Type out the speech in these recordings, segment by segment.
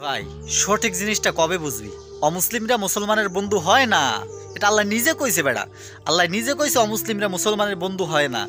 ভাই সঠিক জিনিসটা কবে বুঝবি? অমুসলিমরা মুসলমানের বন্ধু হয় না, এটা আল্লাহ নিজে কইছে বেড়া। আল্লাহ নিজে কইছে অমুসলিমরা মুসলমানের বন্ধু হয় না।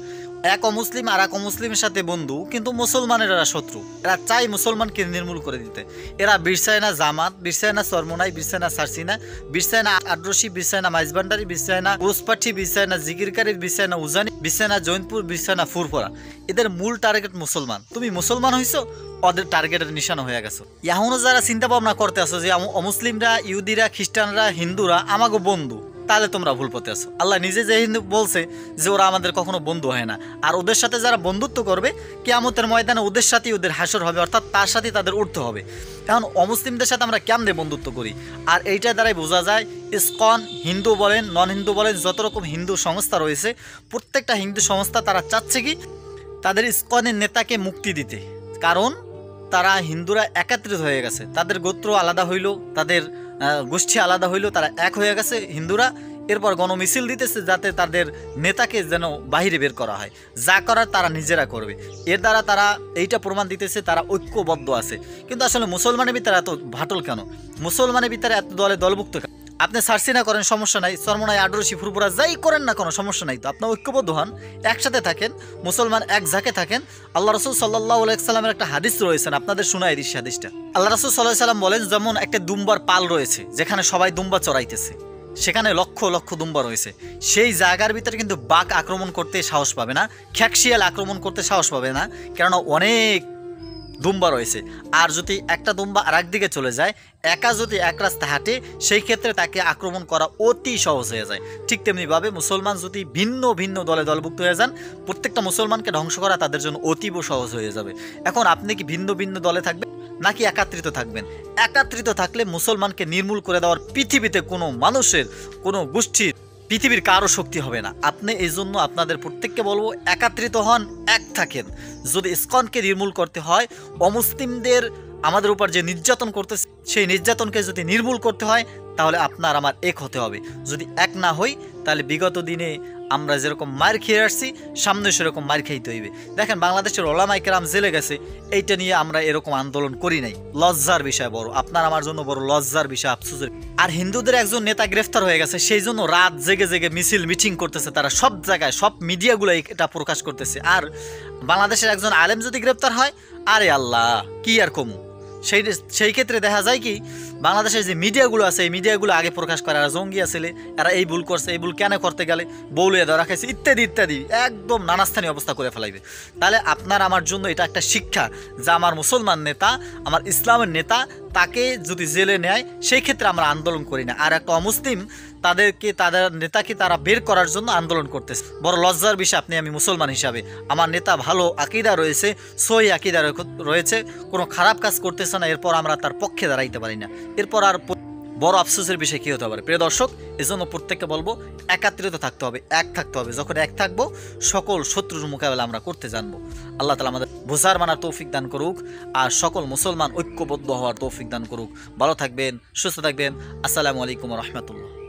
এক অমুসলিম আর এক অমুসলিমের সাথে বন্ধু, কিন্তু মুসলমানের এরা শত্রু। এরা চাই মুসলমানকে নির্মূল করে দিতে। এরা বিরসায় না জামাত, বিরসায় না চরমোনাই, বিরসায় না সারসিনা, বিরসায় না আদ্রসি, বিরসায় না মাইজবান্ডারি, বিরসায় না ওসপাঠি, বিরসায় না জিকিরকারী, বিরসায় না উজানি, বিরসায় না জৈনপুর, বিরসায় না ফুরফরা। এদের মূল টার্গেট মুসলমান। তুমি মুসলমান হইছো, ওদের টার্গেটের নিশানা হয়ে গেছো। এখনো যারা চিন্তা ভাবনা করতে আসো যে অমুসলিমরা, ইহুদিরা, খ্রিস্টানরা, হিন্দুরা আমাগো বন্ধু, তাহলে তোমরা ভুল পথে আছো। আল্লাহ নিজে যে হিন্দু বলছে যে ওরা আমাদের কখনো বন্ধু হয় না, আর ওদের সাথে যারা বন্ধুত্ব করবে কিয়ামতের ময়দানে ওদের সাথেই ওদের হাসর হবে, অর্থাৎ তার সাথেই তাদের উঠতে হবে। এখন অমুসলিমদের সাথে আমরা কেমনে বন্ধুত্ব করি? আর এইটা দ্বারাই বোঝা যায় ইসকন, হিন্দু বলেন, নন হিন্দু বলেন, যত রকম হিন্দু সংস্থা রয়েছে, প্রত্যেকটা হিন্দু সংস্থা তারা চাচ্ছে কি তাদের ইসকনের নেতাকে মুক্তি দিতে। কারণ তারা হিন্দুরা একত্রিত হয়ে গেছে, তাদের গোত্র আলাদা হইল, তাদের গোষ্ঠী আলাদা হইল, তারা এক হয়ে গেছে হিন্দুরা। এরপর গণমিছিল দিতেছে যাতে তাদের নেতাকে যেন বাহিরে বের করা হয়। যা করার তারা নিজেরা করবে। এর দ্বারা তারা এইটা প্রমাণ দিতেছে তারা ঐক্যবদ্ধ আছে। কিন্তু আসলে মুসলমানের ভিতরে এত ভাটল কেন? মুসলমানের ভিতরে এত দলে দলভুক্ত কেন? আপনি সার্সিনা করেন, সমস্যা নাই, চরমোনাই, আডরসি, ফুরপুরা যাই করেন না কোনো সমস্যা নাই, তো আপনার ঐক্যবদ্ধ হন, একসাথে থাকেন, মুসলমান এক ঝাঁকে থাকেন। আল্লাহ রসুল সাল্লাল্লাহু আলাইহি সাল্লামের একটা হাদিস রয়েছেন, আপনাদের শোনাই দিচ্ছি হাদিসটা। আল্লাহ রসুল সাল্লাল্লাহু আলাইহি সাল্লাম বলেন, যেমন একটা দুম্বার পাল রয়েছে যেখানে সবাই দুম্বা চড়াইতেছে, সেখানে লক্ষ লক্ষ দুম্বা রয়েছে, সেই জায়গার ভিতরে কিন্তু বাঘ আক্রমণ করতে সাহস পাবে না, খ্যাকশিয়াল আক্রমণ করতে সাহস পাবে না, কেননা অনেক দুম্বা রয়েছে। আর যদি একটা দুম্বা আর একদিকে চলে যায়, একা যদি এক রাস্তা হাঁটে, সেই ক্ষেত্রে তাকে আক্রমণ করা অতি সহজ হয়ে যায়। ঠিক তেমনিভাবে মুসলমান যদি ভিন্ন ভিন্ন দলে দলভুক্ত হয়ে যান, প্রত্যেকটা মুসলমানকে ধ্বংস করা তাদের জন্য অতীব সহজ হয়ে যাবে। এখন আপনি কি ভিন্ন ভিন্ন দলে থাকবেন নাকি একাত্রিত থাকবেন? একাত্রিত থাকলে মুসলমানকে নির্মূল করে দেওয়ার পৃথিবীতে কোনো মানুষের, কোনো গোষ্ঠীর, পৃথিবীর কারো শক্তি হবে না। আপনি এই জন্য আপনাদের প্রত্যেককে বলবো, একাত্রিত হন, এক থাকেন। যদি ইসকনকে নির্মূল করতে হয়, অমুসলিমদের আমাদের উপর যে নির্যাতন করতেছে, সেই নির্যাতনকে যদি নির্মূল করতে হয়, তাহলে আপনার আমার এক হতে হবে। যদি এক না হই, তাহলে বিগত দিনে আমরা যেরকম মার খেয়ে আসছি, সামনে সেরকম মার খাইতে হইবে। দেখেন বাংলাদেশের ওলামায়ে কেরাম জেলে গেছে, এইটা নিয়ে আমরা এরকম আন্দোলন করি নাই। লজ্জার বিষয় বড়, আপনার আমার জন্য বড় লজ্জার বিষয়, আফসোসের। আর হিন্দুদের একজন নেতা গ্রেফতার হয়ে গেছে, সেই জন্য রাত জেগে জেগে মিছিল মিটিং করতেছে তারা, সব জায়গায় সব মিডিয়াগুলো এটা প্রকাশ করতেছে। আর বাংলাদেশের একজন আলেম যদি গ্রেফতার হয়, আরে আল্লাহ, কি আর কমু। সেই ক্ষেত্রে দেখা যায় কি, বাংলাদেশের যে মিডিয়াগুলো আছে, এই মিডিয়াগুলো আগে প্রকাশ করে আর জঙ্গি আসলে এরা এই ভুল করছে, এই ভুল কেন করতে গেলে বউলিয়া ধরা খাইছে, ইত্যাদি ইত্যাদি, একদম নানাস্থানীয় অবস্থা করে ফেলাইবে। তাহলে আপনার আমার জন্য এটা একটা শিক্ষা যে আমার মুসলমান নেতা, আমার ইসলামের নেতা, তাকে যদি জেলে নেয়, সেই ক্ষেত্রে আমরা আন্দোলন করি না। আর একটা অমুসলিম তাদেরকে, তাদের নেতাকে তারা বের করার জন্য আন্দোলন করতেছে। বড় লজ্জার বিষয়। আপনি, আমি মুসলমান হিসাবে, আমার নেতা ভালো আকিদা রয়েছে, সহি আকিদা রয়েছে, কোনো খারাপ কাজ করতেছে না, এরপর আমরা তার পক্ষে দাঁড়াইতে পারি না, এরপর আর বড় আফসোসের বিষয় কী হতে পারে? প্রিয় দর্শক, এজন্য প্রত্যেককে বলবো, একাত্রিত থাকতে হবে, এক থাকতে হবে। যখন এক থাকবো, সকল শত্রুর মোকাবেলা আমরা করতে জানবো। আল্লাহ তাআলা আমাদের বোঝার মানার তৌফিক দান করুক, আর সকল মুসলমান ঐক্যবদ্ধ হওয়ার তৌফিক দান করুক। ভালো থাকবেন, সুস্থ থাকবেন। আসসালামু আলাইকুম ওয়া রাহমাতুল্লাহ।